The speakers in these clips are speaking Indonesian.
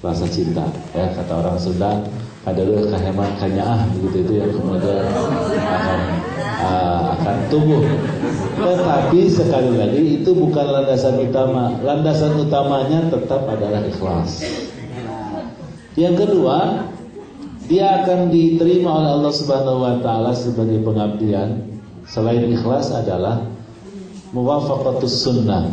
rasa cinta. Ya, kata orang Sunda, kadang kahemat kanyaah begitu itu yang kemudian akan tumbuh. Tetapi sekali lagi itu bukan landasan utama. Landasan utamanya tetap adalah ikhlas. Yang kedua, dia akan diterima oleh Allah Subhanahu wa taala sebagai pengabdian. Selain ikhlas adalah muwafaqatus sunnah.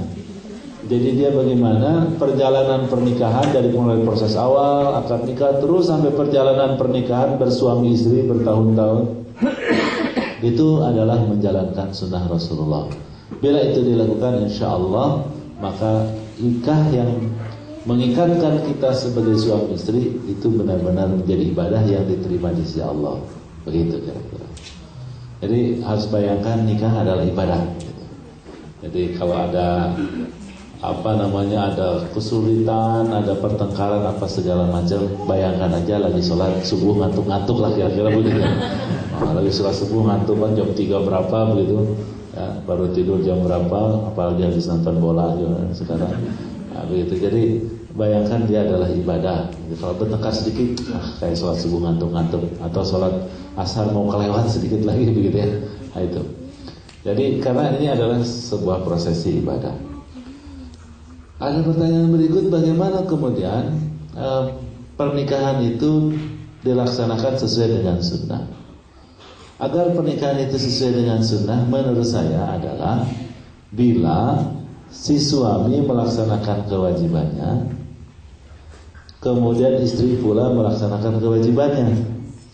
Jadi dia bagaimana perjalanan pernikahan dari mulai proses awal, akad nikah, terus sampai perjalanan pernikahan bersuami istri bertahun-tahun, itu adalah menjalankan sunnah Rasulullah. Bila itu dilakukan, insya Allah, maka nikah yang mengikatkan kita sebagai suami istri itu benar-benar menjadi ibadah yang diterima di sisi Allah. Begitu kira-kira. Jadi harus bayangkan nikah adalah ibadah. Jadi kalau ada ada kesulitan, ada pertengkaran apa segala macam, bayangkan aja lagi sholat subuh ngantuk-ngantuk lah kira-kira begitu. Lagi sholat subuh ngantuk kan jam 3 berapa begitu, ya, baru tidur jam berapa, apalagi habis nonton bola juga sekarang. Begitu. Jadi bayangkan dia adalah ibadah. Jadi, kalau bertengkar sedikit, kayak sholat subuh ngantuk-ngantuk, atau sholat asar mau kelewat sedikit lagi begitu ya. Nah, itu. Jadi karena ini adalah sebuah prosesi ibadah. Ada pertanyaan berikut, bagaimana kemudian pernikahan itu dilaksanakan sesuai dengan sunnah? Agar pernikahan itu sesuai dengan sunnah, menurut saya adalah bila si suami melaksanakan kewajibannya, kemudian istri pula melaksanakan kewajibannya,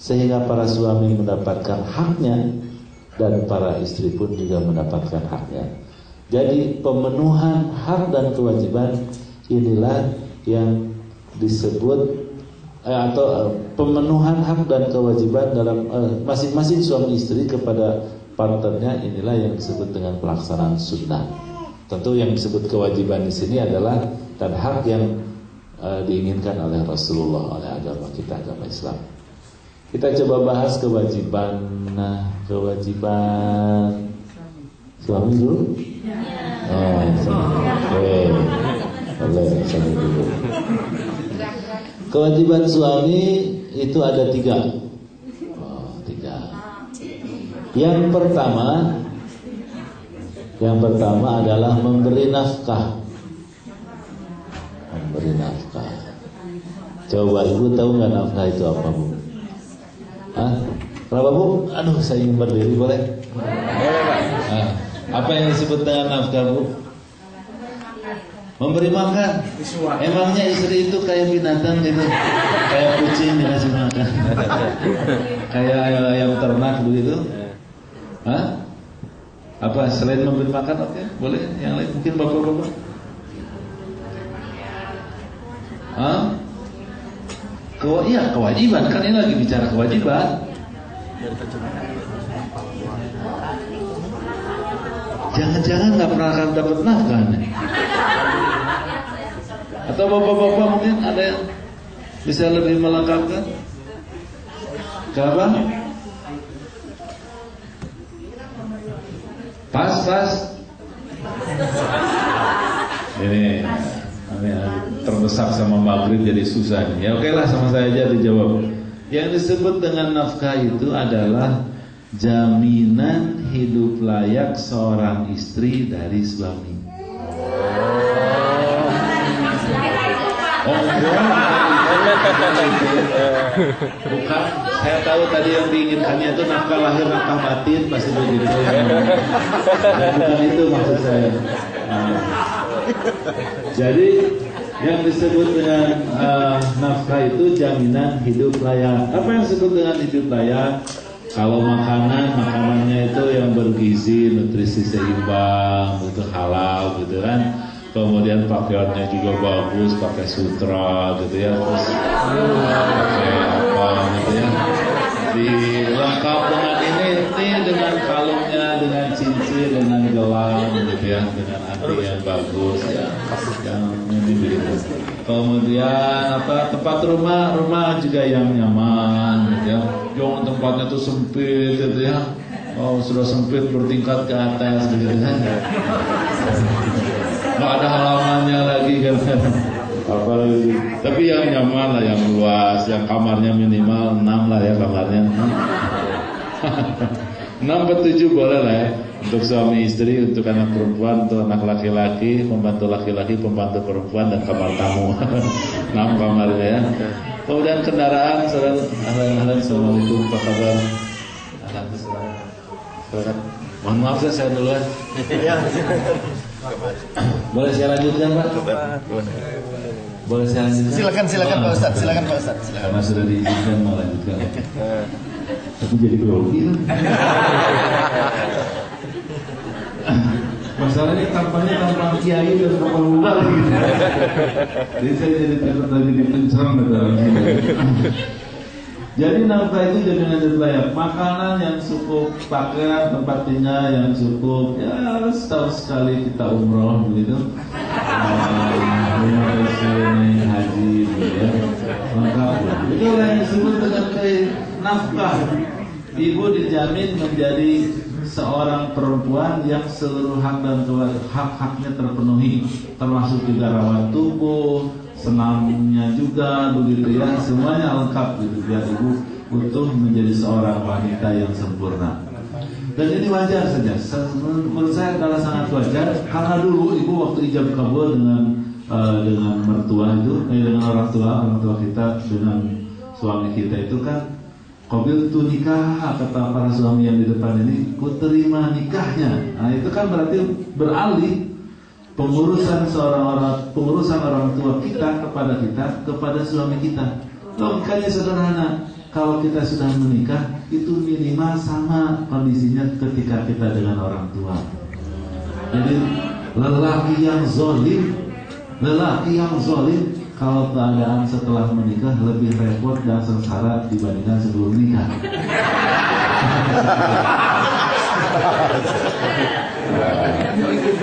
sehingga para suami mendapatkan haknya dan para istri pun juga mendapatkan haknya. Jadi pemenuhan hak dan kewajiban inilah yang disebut pemenuhan hak dan kewajiban dalam masing-masing suami istri kepada partnernya, inilah yang disebut dengan pelaksanaan sunnah. Tentu yang disebut kewajiban di sini adalah dan hak yang diinginkan oleh Rasulullah, oleh agama kita, agama Islam. Kita coba bahas kewajiban. Nah, kewajiban suami dulu. Oh, boleh suami dulu. Kewajiban suami itu ada 3. Oh, 3. Yang pertama adalah memberi nafkah. Memberi nafkah. Coba ibu tahu nggak nafkah itu apa, Bu? Hah? Kenapa, Bu? Aduh, saya ingin berdiri, boleh? Boleh, Pak. Apa yang disebut dengan nafkah, Bu? Memberi makan. Emangnya istri itu kayak binatang gitu, kayak kucing dikasih makan, kayak ayam ternak begitu? Hah? Apa selain memberi makan? Oke, boleh. Yang lain mungkin bapak-bapak. Hah? Iya, kewajiban. Kan ini lagi bicara kewajiban. Jangan-jangan nggak pernah akan dapat nafkah nih. Atau bapak-bapak mungkin ada yang bisa lebih melengkapkan? Kenapa? Pas. Ini terdesak sama maghrib jadi susah nih. Ya oke lah, sama saya aja dijawab. Yang disebut dengan nafkah itu adalah jaminan hidup layak seorang istri dari suami. Bukan, saya tahu tadi yang diinginkannya itu nafkah lahir, nafkah batin, masih begitu ya. Bukan itu maksud saya. Jadi yang disebut dengan nafkah itu jaminan hidup layak. Apa yang disebut dengan hidup layak? Kalau makanannya itu yang bergizi, nutrisi seimbang, itu halal gitu kan. Kemudian pakaiannya juga bagus, pakai sutra gitu ya, terus pakai apa gitu ya, dilengkap dengan ini dengan kalungnya, dengan cincin, dengan gelang gitu ya, dengan anting yang bagus ya, yang ini begitu. Kemudian tempat rumah juga yang nyaman gitu ya, jangan tempatnya tuh sempit gitu ya. Oh, sudah sempit bertingkat ke atas gitu kan. Nggak ada halamannya lagi kan. Tapi yang nyaman lah, yang luas, yang kamarnya minimal 6 lah ya kamarnya. 6 ke 7 boleh lah ya. Untuk suami istri, untuk anak perempuan, untuk anak laki-laki, pembantu laki-laki, pembantu perempuan, dan kamar tamu. 6 kamarnya ya. Kemudian kendaraan, ahlan, assalamualaikum, apa kabar? Alhamdulillah. Mohon maaf saya duluan. Boleh saya lanjutkan Pak? Boleh saya lanjutkan? Silakan Pak Ustaz, silakan Pak Ustaz. Karena sudah diizinkan mau lanjutkan. Tapi jadi grogi kan? Masalahnya tampaknya tampang kiai dan tampang muda gitu. Jadi saya jadi takut lagi dipencerang dalam sini. Jadi nafkah itu jaminan hidup layak, makanan yang cukup, pakaian, tempat tinggal yang cukup. Ya setahun sekali kita umroh begitu. Haji gitu ya. Lengkap. Itulah yang disebut dengan nafkah. Ibu dijamin menjadi seorang perempuan yang seluruh hak dan hak-haknya terpenuhi, termasuk juga rawat tubuh, senamnya juga begitu ya, semuanya lengkap gitu biar ibu utuh menjadi seorang wanita yang sempurna. Dan ini wajar saja. Menurut saya adalah sangat wajar karena dulu ibu waktu ijab kabul dengan mertua itu, dengan orang tua kita, dengan suami kita itu kan qabil tu nikah, kata para suami yang di depan ini, ku terima nikahnya. Nah itu kan berarti beralih pengurusan orang tua kita kepada suami kita. Logikanya sederhana. Kalau kita sudah menikah, itu minimal sama kondisinya ketika kita dengan orang tua. Jadi lelaki yang zalim kalau keadaan setelah menikah lebih repot dan sengsara dibandingkan sebelum menikah.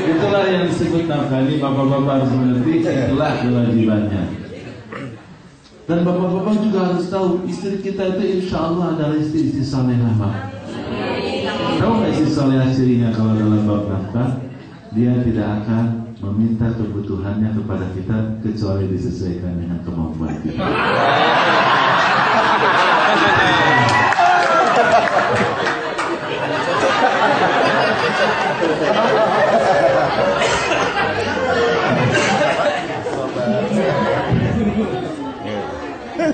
Itulah yang disebut nafkah. Ini bapak-bapak harus mengerti, itulah kewajibannya. Dan bapak-bapak juga harus tahu istri kita itu insya Allah adalah istri salehah. Tahu nggak istri salehah cirinya kalau dalam bab nafkah? Dia tidak akan meminta kebutuhannya kepada kita kecuali disesuaikan dengan kemampuan kita.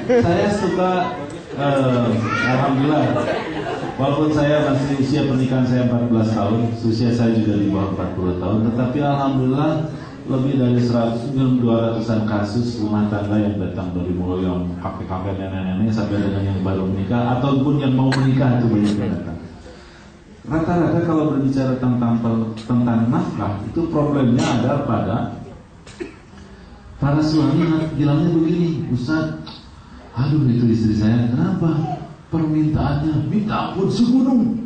Saya suka, alhamdulillah, walaupun saya masih usia pernikahan saya 14 tahun, usia saya juga di bawah 40 tahun, tetapi alhamdulillah lebih dari 200-an kasus rumah tangga yang datang dari mulai yang kakek-kakek nenek-nenek sampai dengan yang baru menikah ataupun yang mau menikah itu banyak yang datang. Rata-rata kalau berbicara tentang nafkah itu problemnya ada pada para suami bilangnya begini, Ustaz, aduh itu istri saya kenapa permintaannya minta ampun segunung.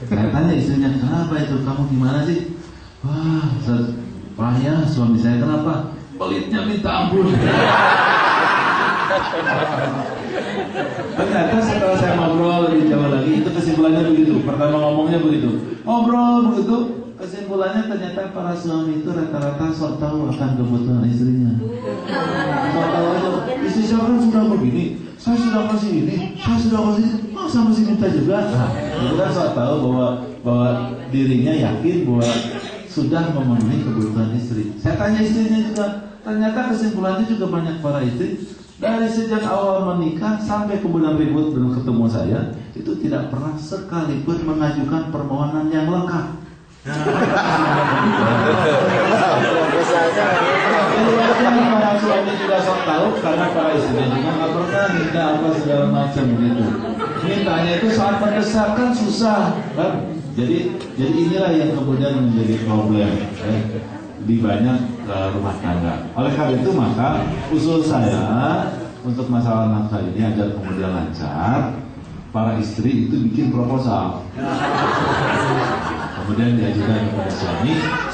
Saya tanya istrinya, kenapa itu, kamu gimana sih? Wah, ya suami saya kenapa? Pelitnya minta ampun. Ternyata setelah saya ngobrol lebih jauh lagi, itu kesimpulannya begitu. Pertama ngomongnya begitu, ngobrol begitu, kesimpulannya ternyata para suami itu rata-rata sok tahu akan kebutuhan istrinya. Sok tahu aja, istri saya kan sudah begini, saya sudah kasih ini, saya sudah kasih ini, masa masih minta juga? Nah, itu kan sok tahu bahwa dirinya yakin bahwa sudah memenuhi kebutuhan istri. Saya tanya istrinya juga, ternyata kesimpulannya juga banyak para istri dari sejak awal menikah sampai kemudian ribut dan ketemu saya itu tidak pernah sekalipun mengajukan permohonan yang lengkap. Para suami juga sok tahu karena para istrinya juga nggak pernah minta apa segala macam begitu. Mintanya itu saat mendesak kan susah kan. Jadi inilah yang kemudian menjadi problem di banyak rumah tangga. Oleh karena itu maka usul saya untuk masalah nafkah ini agar kemudian lancar, para istri itu bikin proposal. Kemudian diajukan kepada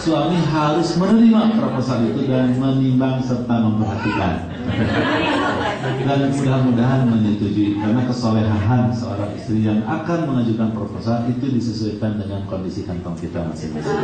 suami harus menerima proposal itu dan menimbang serta memperhatikan. Dan mudah-mudahan menyetujui, karena kesolehan seorang istri yang akan mengajukan proposal itu disesuaikan dengan kondisi kantong kita masing-masing.